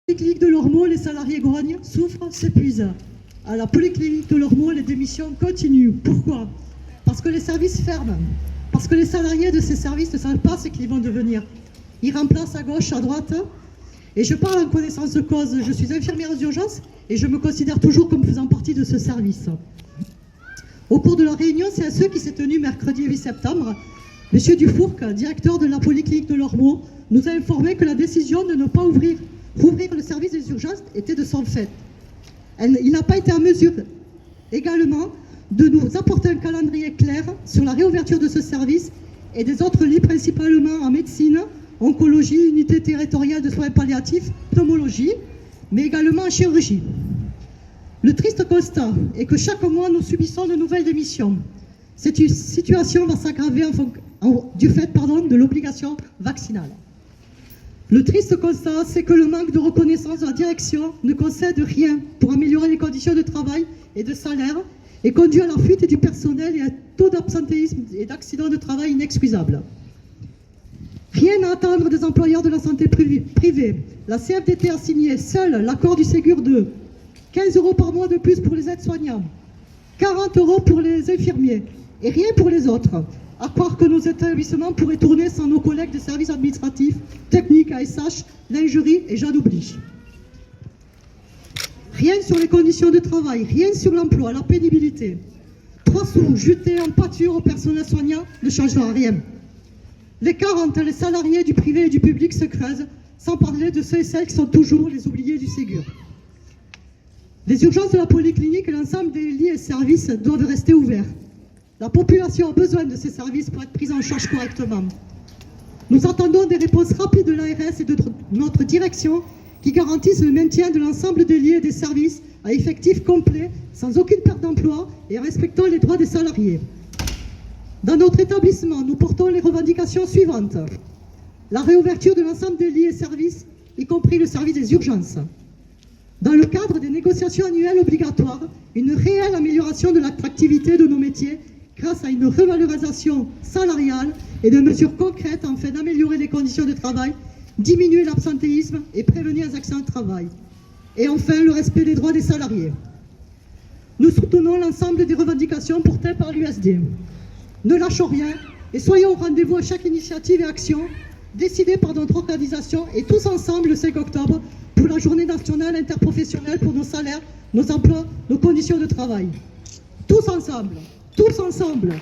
Polyclinique de Lormeau, les salariés grognes, souffrent, s'épuisent. À la Polyclinique de Lormeau, les démissions continuent. Pourquoi? Parce que les services ferment. Parce que les salariés de ces services ne savent pas ce qu'ils vont devenir. Ils remplacent à gauche, à droite. Et je parle en connaissance de cause. Je suis infirmière aux urgences et je me considère toujours comme faisant partie de ce service. Au cours de la réunion CSE qui s'est tenue mercredi 8 septembre, M. Dufourc, directeur de la Polyclinique de Lormeau, nous a informé que la décision de ne pas rouvrir le service des urgences était de son fait. Il n'a pas été en mesure également de nous apporter un calendrier clair sur la réouverture de ce service et des autres lits, principalement en médecine, oncologie, unité territoriale de soins palliatifs, pneumologie, mais également en chirurgie. Le triste constat est que chaque mois, nous subissons de nouvelles démissions. Cette situation va s'aggraver du fait de l'obligation vaccinale. Le triste constat, c'est que le manque de reconnaissance de la direction ne concède rien pour améliorer les conditions de travail et de salaire et conduit à la fuite du personnel et à un taux d'absentéisme et d'accidents de travail inexcusable. Rien à attendre des employeurs de la santé privée. La CFDT a signé seul l'accord du Ségur de 15 € par mois de plus pour les aides-soignants, 40 € pour les infirmiers et rien pour les autres. À croire que nos établissements pourraient tourner sans nos collègues des services administratifs, techniques, ASH, lingerie et j'en oublie. Rien sur les conditions de travail, rien sur l'emploi, la pénibilité. 3 sous jetés en pâture au personnel soignant ne changera rien. L'écart entre les salariés du privé et du public se creuse, sans parler de ceux et celles qui sont toujours les oubliés du Ségur. Les urgences de la Polyclinique et l'ensemble des lits et services doivent rester ouverts. La population a besoin de ces services pour être prise en charge correctement. Nous attendons des réponses rapides de l'ARS et de notre direction qui garantissent le maintien de l'ensemble des lits et des services à effectif complet, sans aucune perte d'emploi et en respectant les droits des salariés. Dans notre établissement, nous portons les revendications suivantes. La réouverture de l'ensemble des lits et services, y compris le service des urgences. Dans le cadre des négociations annuelles obligatoires, une réelle amélioration de l'attractivité de nos métiers grâce à une revalorisation salariale et de mesures concrètes afin d'améliorer les conditions de travail, diminuer l'absentéisme et prévenir les accidents de travail. Et enfin, le respect des droits des salariés. Nous soutenons l'ensemble des revendications portées par l'USD. Ne lâchons rien et soyons au rendez-vous à chaque initiative et action décidée par notre organisation et tous ensemble le 5 octobre pour la journée nationale interprofessionnelle pour nos salaires, nos emplois, nos conditions de travail. Tous ensemble. Tous ensemble.